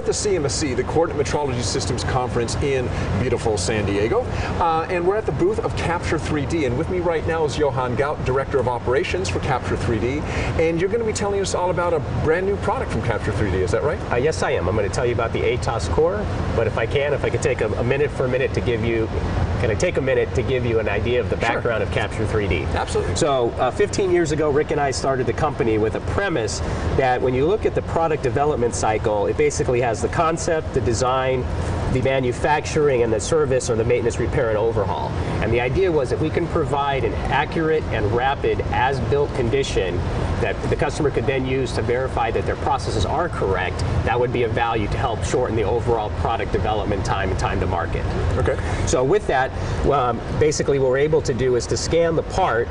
at the CMSC, the Coordinate Metrology Systems Conference in beautiful San Diego, and we're at the booth of Capture 3D, and with me right now is Johan Gout, Director of Operations for Capture 3D, and you're going to be telling us all about a brand new product from Capture 3D, is that right? Yes, I am. I'm going to tell you about the ATOS core, but if I could take a minute to give you, an idea of the background of Capture 3D? Absolutely. So 15 years ago, Rick and I started the company with a premise that when you look at the product development cycle, it basically has the concept, the design, the manufacturing, and the service or the maintenance, repair, and overhaul. And the idea was if we can provide an accurate and rapid as-built condition that the customer could then use to verify that their processes are correct, that would be of value to help shorten the overall product development time and time to market. Okay. So with that, basically what we're able to do is to scan the part,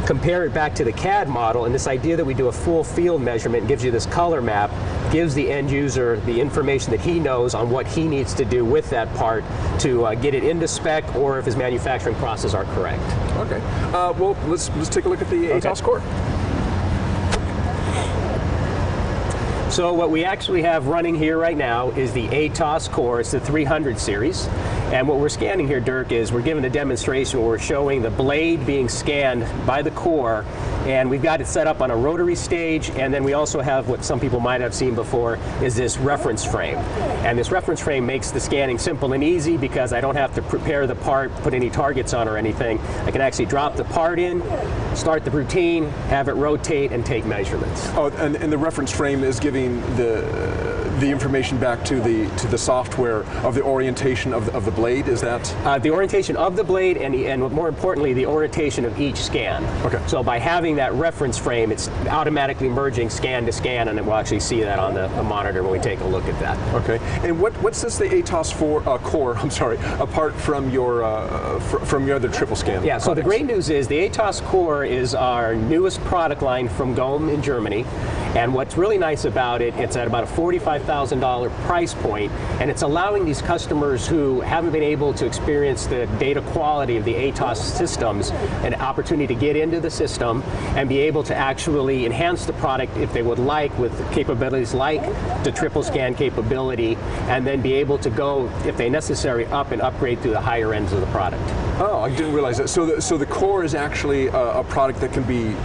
compare it back to the CAD model, and this idea that we do a full field measurement gives you this color map, gives the end user the information that he knows on what he needs to do with that part to get it into spec, or if his manufacturing processes are correct. Okay. Well, let's take a look at the ATOS core. So what we actually have running here right now is the ATOS core. It's the 300 series. And what we're scanning here, Dirk, is we're giving a demonstration where we're showing the blade being scanned by the core, and we've got it set up on a rotary stage, and then we also have what some people might have seen before is this reference frame. And this reference frame makes the scanning simple and easy because I don't have to prepare the part, put any targets on or anything. I can actually drop the part in, start the routine, have it rotate, and take measurements. Oh, and the reference frame is giving the information back to the software of the orientation of the blade, is that? The orientation of the blade and more importantly, the orientation of each scan. Okay. So by having that reference frame, it's automatically merging scan to scan, and we'll actually see that on the monitor when we take a look at that. Okay. And what sets the ATOS core, apart from your other triple scan? Yeah. So the great news is the ATOS core is our newest product line from GOM in Germany. And what's really nice about it, it's at about a $45,000 price point, and it's allowing these customers who haven't been able to experience the data quality of the ATOS systems an opportunity to get into the system and be able to actually enhance the product if they would like, with capabilities like the triple scan capability, and then be able to go, if they necessary, up and upgrade to the higher ends of the product. Oh, I didn't realize that. So the core is actually a product that can be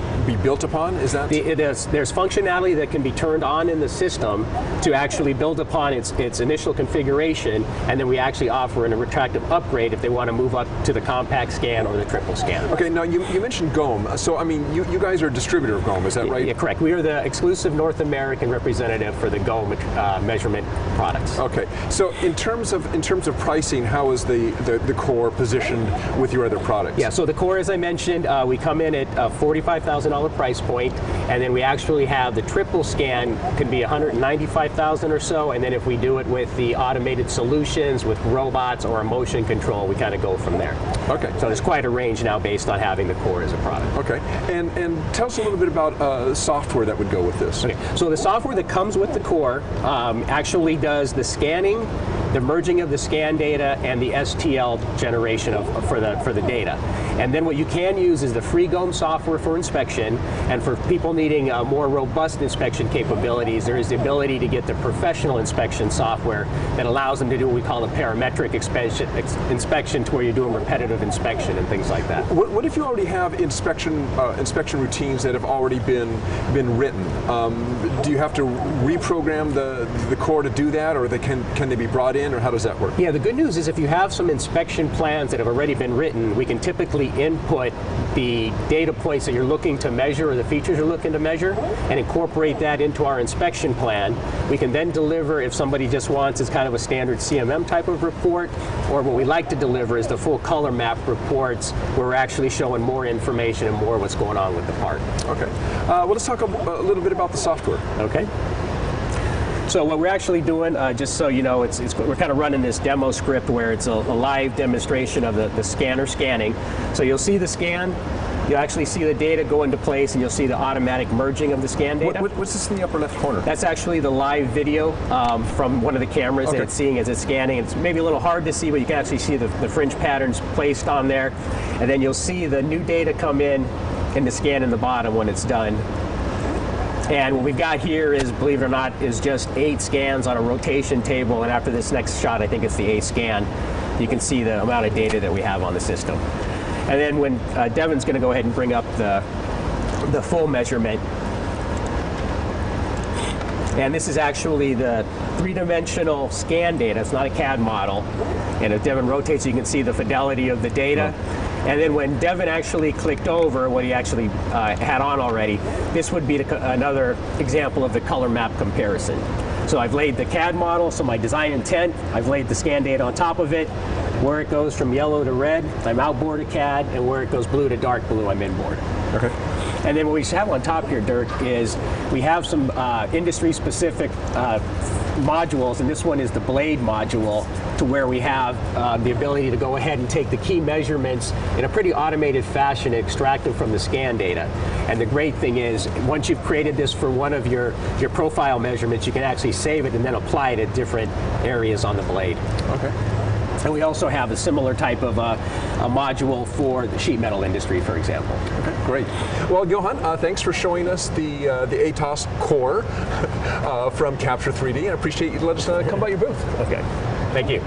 built upon, is that? There's functionality that can be turned on in the system to actually build upon its initial configuration, and then we actually offer a retractive upgrade if they want to move up to the compact scan or the triple scan. Okay, now you mentioned GOM, so I mean you guys are a distributor of GOM, is that right? Yeah, correct. We are the exclusive North American representative for the GOM measurement products. Okay, so in terms of pricing, how is the core positioned with your other products? Yeah, so the core, as I mentioned, we come in at a $45,000 price point, and then we actually have the triple scan can be $195,000 or so, and then if we do it with the automated solutions with robots or a motion control, we kind of go from there. Okay. So there's quite a range now based on having the core as a product. Okay, and tell us a little bit about software that would go with this. Okay, so the software that comes with the core actually does the scanning, the merging of the scan data, and the STL generation for the data. And then what you can use is the free GOM software for inspection, and for people needing more robust inspection capabilities, there is the ability to get the professional inspection software that allows them to do what we call a parametric inspection, to where you're doing repetitive inspection and things like that. What if you already have inspection routines that have already been written? Do you have to reprogram the core to do that, or can they be brought in, or how does that work? Yeah, the good news is if you have some inspection plans that have already been written, we can typically input the data points that you're looking to measure or the features you're looking to measure and incorporate that into our inspection plan. We can then deliver, if somebody just wants as kind of a standard CMM type of report, or what we like to deliver is the full color map reports where we're actually showing more information and more what's going on with the part. Okay. Well, let's talk a little bit about the software. Okay. So what we're actually doing, just so you know, we're kind of running this demo script where it's a live demonstration of the scanner scanning. So you'll see the scan, you'll actually see the data go into place, and you'll see the automatic merging of the scan data. What's this in the upper left corner? That's actually the live video from one of the cameras that it's seeing as it's scanning. It's maybe a little hard to see, but you can actually see the fringe patterns placed on there. And then you'll see the new data come in the scan in the bottom when it's done. And what we've got here is, believe it or not, is just 8 scans on a rotation table, and after this next shot, I think it's the 8th scan, you can see the amount of data that we have on the system. And then when Devin's going to go ahead and bring up the full measurement, and this is actually the 3-dimensional scan data. It's not a CAD model. And if Devin rotates, you can see the fidelity of the data. And then when Devin actually clicked over what he actually had on already, this would be another example of the color map comparison. So I've laid the CAD model, so my design intent, I've laid the scan data on top of it. Where it goes from yellow to red, I'm outboard of CAD, and where it goes blue to dark blue, I'm inboard. Okay. And then what we have on top here, Dirk, is we have some industry-specific modules, and this one is the blade module, to where we have the ability to go ahead and take the key measurements in a pretty automated fashion and extract them from the scan data. And the great thing is, once you've created this for one of your profile measurements, you can actually save it and then apply it at different areas on the blade. Okay. And we also have a similar type of a module for the sheet metal industry, for example. Okay, great. Well, Johan, thanks for showing us the ATOS core from Capture 3D, and I appreciate you letting us come by your booth. Okay, thank you.